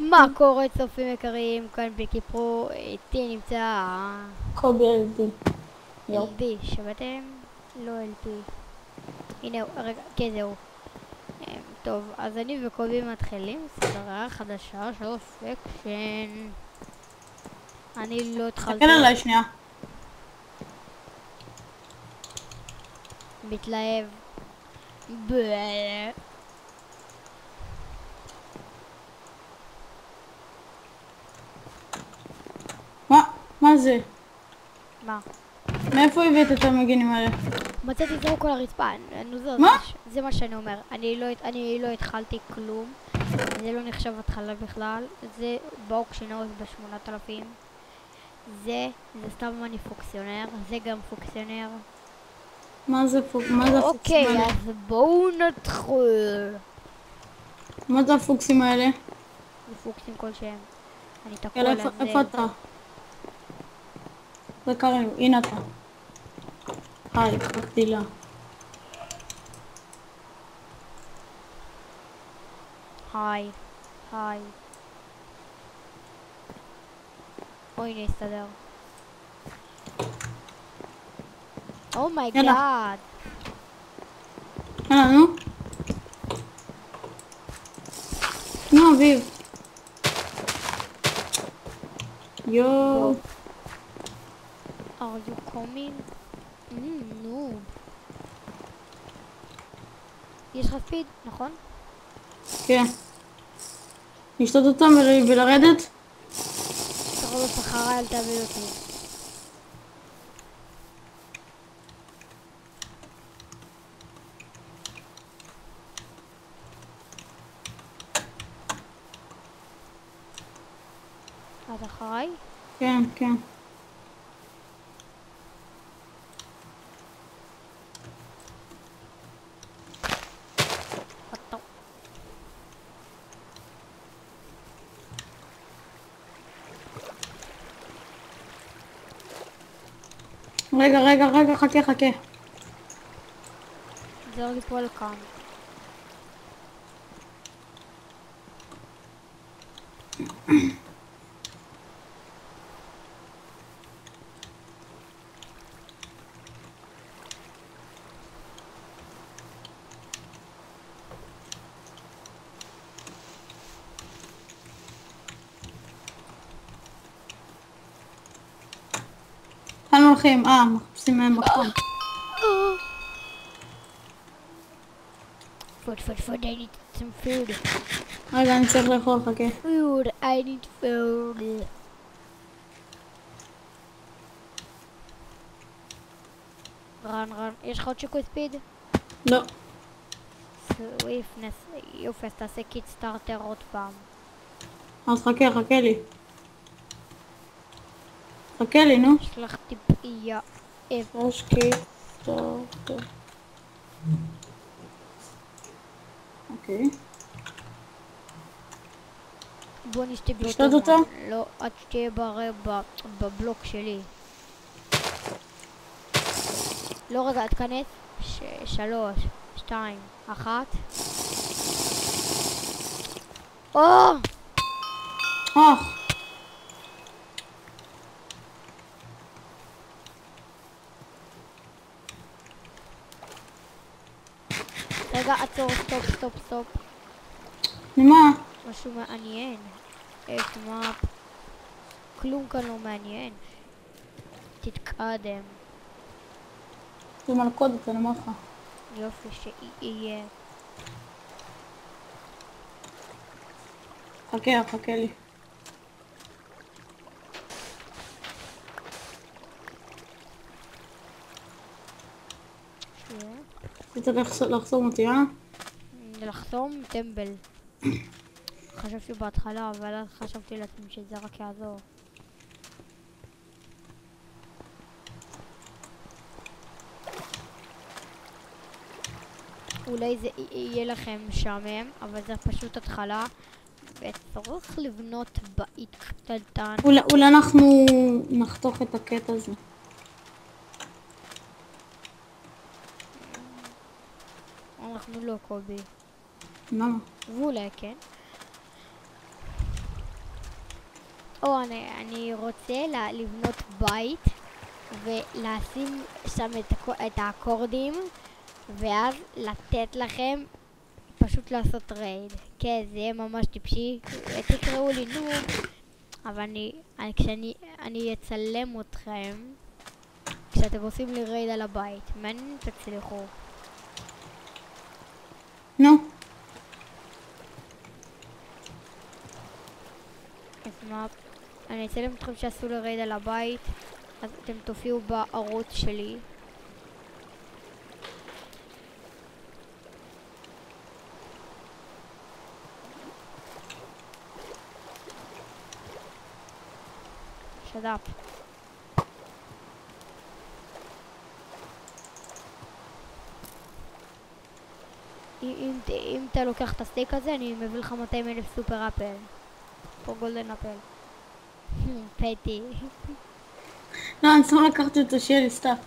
מה קורה צופים יקרים, כאן בליקי פרו, איתי נמצא קובי LD. LD, שמעתם? לא LP. הנה הוא, רגע, כן זהו. טוב, אז אני וקובי מתחילים סדרה חדשה של פיקשן. אני לא תסתכל התחלתי, עליי שנייה. מתלהב. מה זה? מה? מאיפה הבאת את המגינים האלה? מצאתי זרוק על הרצפה, מה? זה מה שאני אומר. אני לא התחלתי כלום. זה לא נחשב התחלה בכלל. זה באוקשנאוס ב-8,000. זה סתם אני פוקסיונר. זה גם פוקסיונר. מה זה הפוקסים אוקיי, האלה? אז בואו נתחיל. מה זה הפוקסים האלה? זה פוקסים כלשהם. אני תקוע יאללה, לזה. איפה אתה? זה קרים, הנה אתה. היי, קרקטילה. היי. היי. אוי, נסתדר. אומייגאד. יאללה, נו. נו, אביב. יואו. Are you coming? נו. יש לך ספיד, נכון? כן. לשתות אותם ולרדת? תרוץ אחריי, אל תעביד אותי. את אחריי? כן, כן. אתה. רגע, חכה. זה עוד ליפול כאן. לאן הולכים? מחפשים מהם מקום. Food, I need some food. רגע, אני צריך לאכול, חכה. Food, I need food. רן, יש לך עוד שיקוי ספיד? לא. סוויפנס, יופי, אז תעשה קיט סטארטר עוד פעם. אז חכה לי. חכה לי, נו. יש לך טיפייה. יש קיטסטארטר. אוקיי. בוא נשתה באותו לשתות אותו? לא, את שתהיה בבלוק שלי. לא רגע, תכנס. 3, 2, 1. או! רגע, עצור, סטופ. מה? משהו מעניין. מה? כלום כאן לא מעניין. תתקדם. זה מלכודת, אני אומר לך. יופי, שיהיה. חכה לי. רצית לחסום אותי, לחסום טמבל. חשבתי בהתחלה, אבל אז חשבתי לעצמי שזה רק יעזור. אולי זה יהיה לכם משעמם, אבל זה פשוט התחלה, וצריך לבנות בית קטנטן. אולי אנחנו נחתוך את הקטע הזה. אנחנו לא קובי. למה? ואולי כן. או אני רוצה לבנות בית ולשים שם את האקורדים ואז לתת לכם פשוט לעשות רייד. כן, זה יהיה ממש טיפשי, תקראו לי נוב, אבל כשאני אצלם אתכם כשאתם עושים לי רייד על הבית, מעניין תצליחו. נו. אז מה, אני אצלם אתכם שעשו לי רייד על הבית, אז אתם תופיעו בערוץ שלי. שדאפ. אם אתה לוקח את הסטייק הזה, אני מביא לך 200,000 סופר אפל. פה גולדן אפל. פטי. לא, אני סתם לקחתי אותו שיהיה לי סטאק.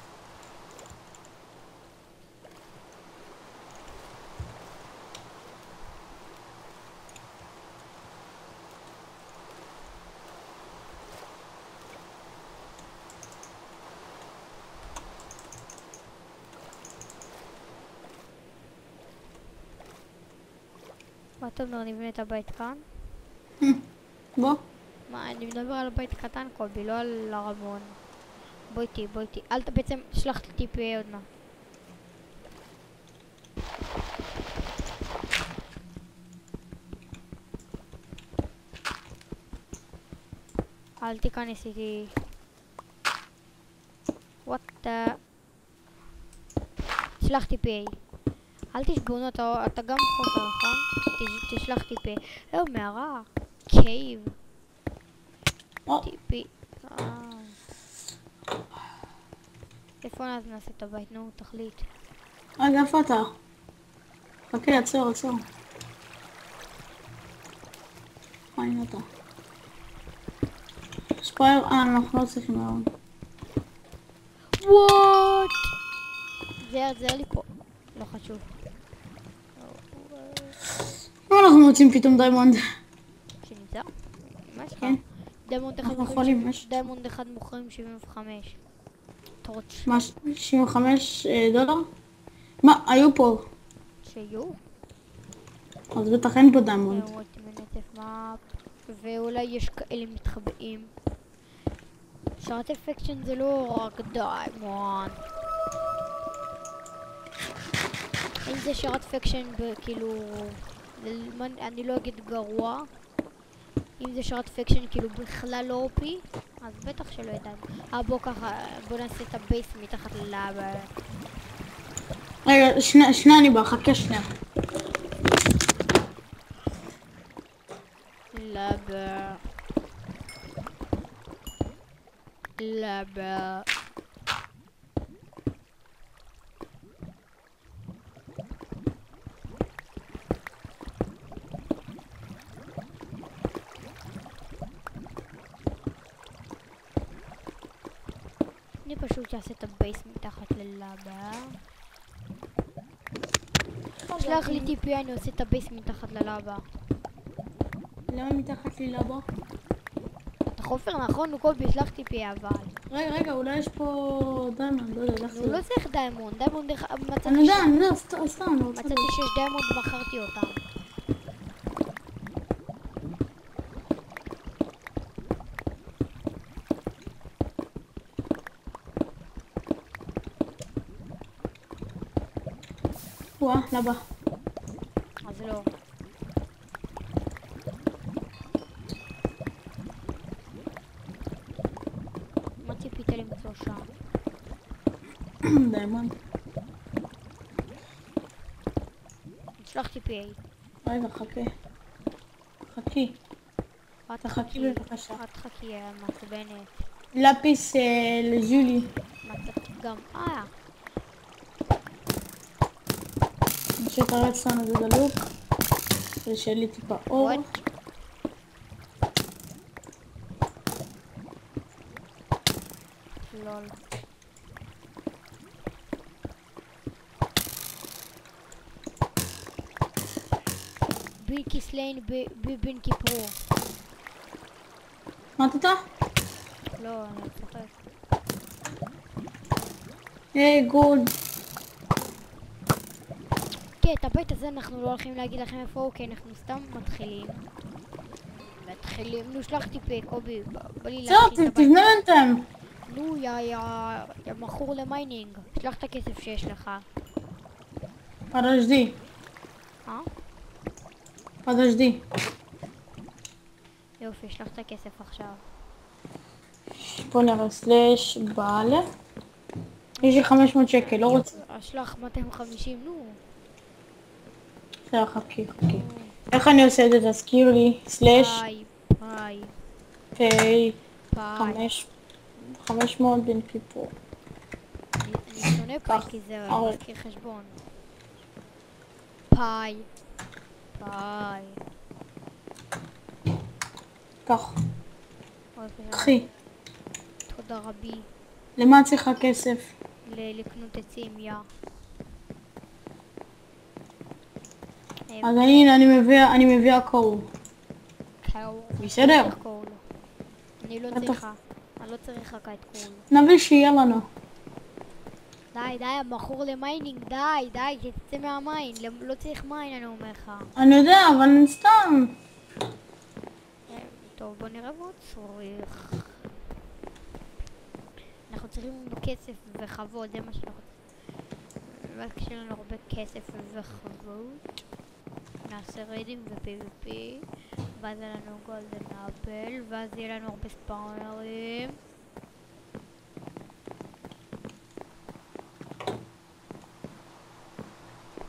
מה אתה אומר, נבנה את הבית כאן? בוא. מה, אני מדבר על בית קטן קולבי, לא על הרמון. בוא איתי. אל בעצם שלח לי טיפי עוד מה. אל תיכנס איתי. What the... שלח טיפי. אל תשבונו, אתה גם חוזר, נכון? תשלח טיפי. לא, מערה. קייב. טיפי. איפה נעשה את הבית? נו, תחליט. רגע, איפה אתה? חכה, עצור. הנה אתה. ספייר, אנחנו לא צריכים להראות. וואט? זה לי פה. לא חשוב. מה אנחנו מוצאים פתאום דיימונד? שנמצא? מה יש לך? כן. דיימונד אחד מוכרים 75. טורץ'. מה, 75 דולר? מה, היו פה. שיהיו? אז בטח אין פה דיימונד. ואולי יש כאלה מתחבאים. שרת אפקשן זה לא רק דיימונד. אם זה שרת אפקשן כאילו... אני לא אגיד גרוע. אם זה שרת פיקשן כאילו בכלל לא אופי, אז בטח שלא ידענו. בוא ככה, בוא נעשה את הבייס מתחת ללאבה. רגע, שנייה אני בא, חכה שנייה. לאבה. אני פשוט אעשה את הבייס מתחת ללאבה. שלח לי טיפי, אני עושה את הבייס מתחת ללאבה. למה מתחת ללאבה? אתה חופר נכון? הוא קולבי, שלח טיפי אבל. רגע, אולי יש פה דיימונד, לא יודע, הוא לא צריך דיימונד, דיימונד מצאתי אני יודע, סתם. מצאתי שיש דיימונד ומכרתי אותם. וואה, לבא. אז לא. מה ציפית למצוא שם? דיימונד. נשלח טיפי. רגע, חכי. תחכי בבקשה. את חכי, מעצבנת. לפיס לג'ולי. מצאתי גם, שתרץ לנו זה דלוק. כדי שיהיה לי טיפה אור. לול. בינקי סליין בבינקי פרו. מתת? לא, אני צוחק. היי, גוד. כן, את הבית הזה אנחנו לא הולכים להגיד לכם איפה הוא, כי אנחנו סתם מתחילים. נו, שלח טיפה, קובי, בא לי זהו, להתחיל את הבית. תבנה בינתיים. נו, יא מכור למיינינג. שלח את הכסף שיש לך. פדג'די. אה? פדג'די. יופי, שלח את הכסף עכשיו. בוא נראה, סלש בעל. יש לי 500 שקל, לא רוצה. שלח 250, נו. בסדר, חכי. איך אני עושה את זה? תזכיר לי. סלש פאי. פיי. פאי. 500 בין פיפור. אני שונא פאי כי זה מזכיר חשבון. פאי. כך. אוי, קחי. תודה רבי. למה צריכה כסף? לקנות עצים, יא. אז הנה, אני מביא הכל. בסדר? אני לא צריכה. אני לא צריכה את קול. נביא שיהיה לנו. די, המכור למיינינג, די, תצא מהמיין. לא צריך מיין, אני אומר לך. אני יודע, אבל סתם. טוב, בוא נראה מה צריך. אנחנו צריכים כסף וחוות, זה מה שאנחנו צריכים. רק כשיהיה לנו הרבה כסף וחוות, נעשה ריידים ו-PVP, ואז יהיה לנו גולדן אפל, ואז יהיה לנו הרבה ספאונרים.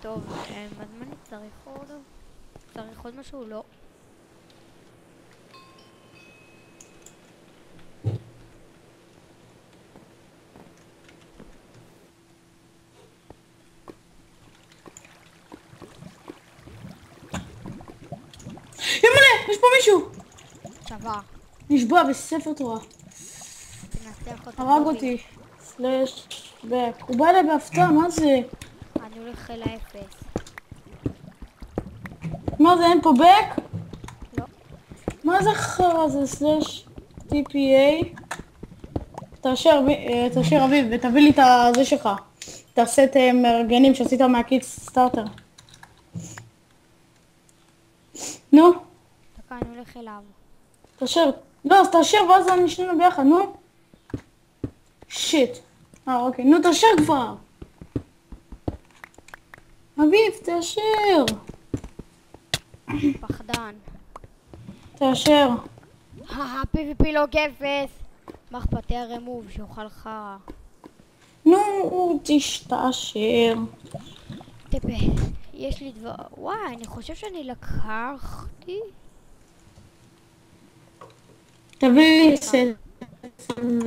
טוב, אז מה אני צריך עוד? צריך עוד משהו? לא. ימלא, יש פה מישהו! שווה. נשבע בספר תורה. תנצח אותו. הרג אותי. סלש בק. הוא בא אליי בהפתעה, מה זה? אני הולך אל האפס. מה זה, אין פה בק? לא. מה זה חרא זה? סלש TPA. תאשר אביב ותביא לי את זה שלך. את הסט מרגנים שעשית מהקיט סטארטר. נו. דקה, אני הולך אליו. תאשר. לא, אז תאשר ואז אני שנינו ביחד, נו. שיט. אוקיי, נו תאשר כבר. אביב, תאשר. פחדן. תאשר. PVP לא גפס. מה אכפת לי רמוב שאוכל חרא. נו, תשתאשר. טפה, יש לי דבר... וואי, אני חושב שאני לקחתי. תביא לי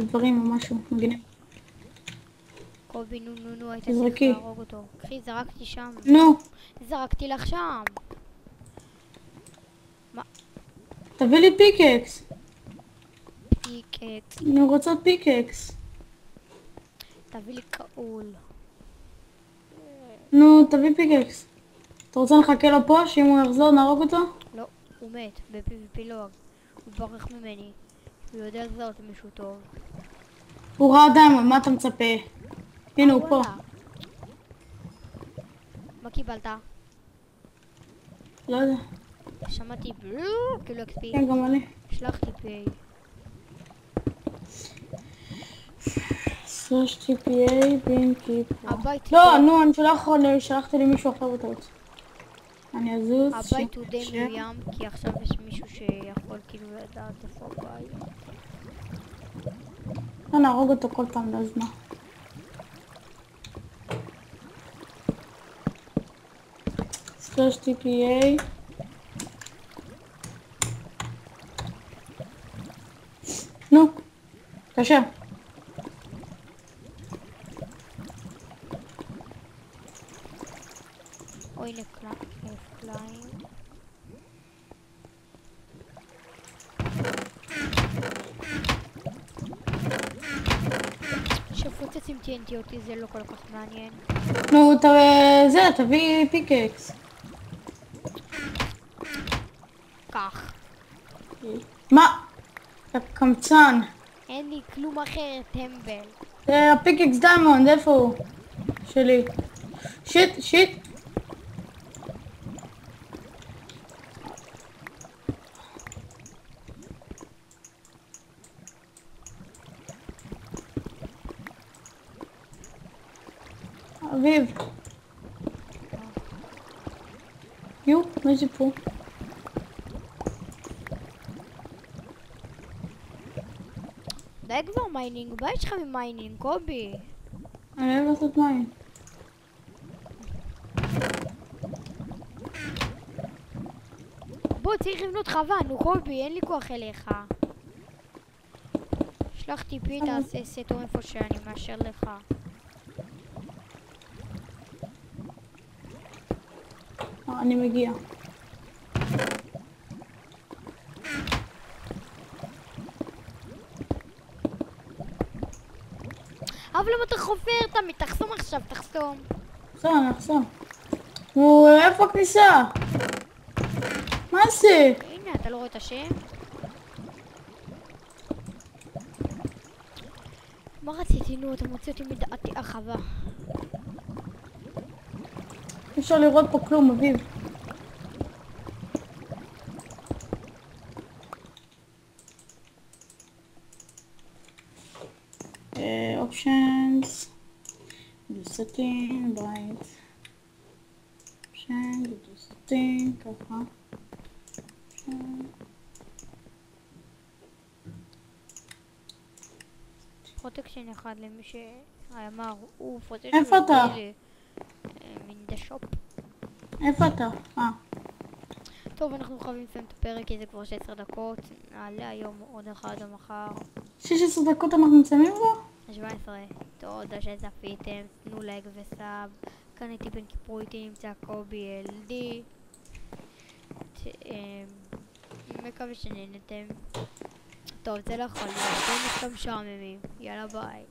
דברים או משהו, מגניב. קובי, נו, היית צריך תזרקי. להרוג אותו. קחי, זרקתי שם. נו, זרקתי לך שם. תביא לי פיקקס. פיקקס. אני רוצה פיקקס. תביא לי קאול. נו, תביא פיקקס. אתה רוצה נחכה לו פה, שאם הוא יחזור נהרוג אותו? לא, הוא מת. ב-PVP לא. הוא ברח ממני. הוא יודע לזהות מישהו טוב. הוא ראה דיימון, מה אתה מצפה? הנה הוא פה. וואלה. מה קיבלת? לא יודע. שמעתי כאילו אקספי. כן, גם אני. שלחתי פיי. סלש TPA בין קיפו. הבית לא, נו, אני שלחתי לי מישהו אחר בטעות. אני אזוז. הבית הוא די מאוים, כי עכשיו יש מישהו שיכול כאילו לדעת איפה הבית. לא נהרוג אותו כל פעם, אז מה? סלש TPA. נו, קשה. אוי לקליים. שפוצץ עם TNT אותי זה לא כל כך מעניין. נו, תביא פיקקס. כך. מה? אתה קמצן. אין לי כלום אחר, טמבל. זה הפיקקס דיימונד, איפה הוא? שלי. שיט. אביב. מה זה פה? די כבר מיינינג, מה יש לך ממיינינג, קובי? אני אוהב לעשות מים. בוא, צריך לבנות חווה, נו קובי, אין לי כוח אליך. שלח טיפי, תעשה סטור איפה שאני מאשר לך. אני מגיע. אבל למה אתה חופר? תחסום עכשיו, תחסום. נחסום. איפה הכניסה? מה זה? הנה, אתה לא רואה את השם? מה רציתי? נו, אתה מוציא אותי מדעתי החווה. אי אפשר לראות פה כלום, אביב. Options. Do setting, right. Options, do setting, ככה. פרוטקשן אחד למי שאמר, פרוטקשן איפה אתה? מן דה שופ. איפה אתה? טוב, אנחנו חייבים לסיים את הפרק כי זה כבר 16 דקות. נעלה היום עוד אחד או מחר. 16 דקות אנחנו מסיימים בו? 17. תודה שצפיתם, תנו לייק וסאב. כאן הייתי בן כיפור, איתי נמצא קובי אלדי. מקווה שנהנתם. טוב, זה לא יכול להיות, אתם משעממים. יאללה ביי.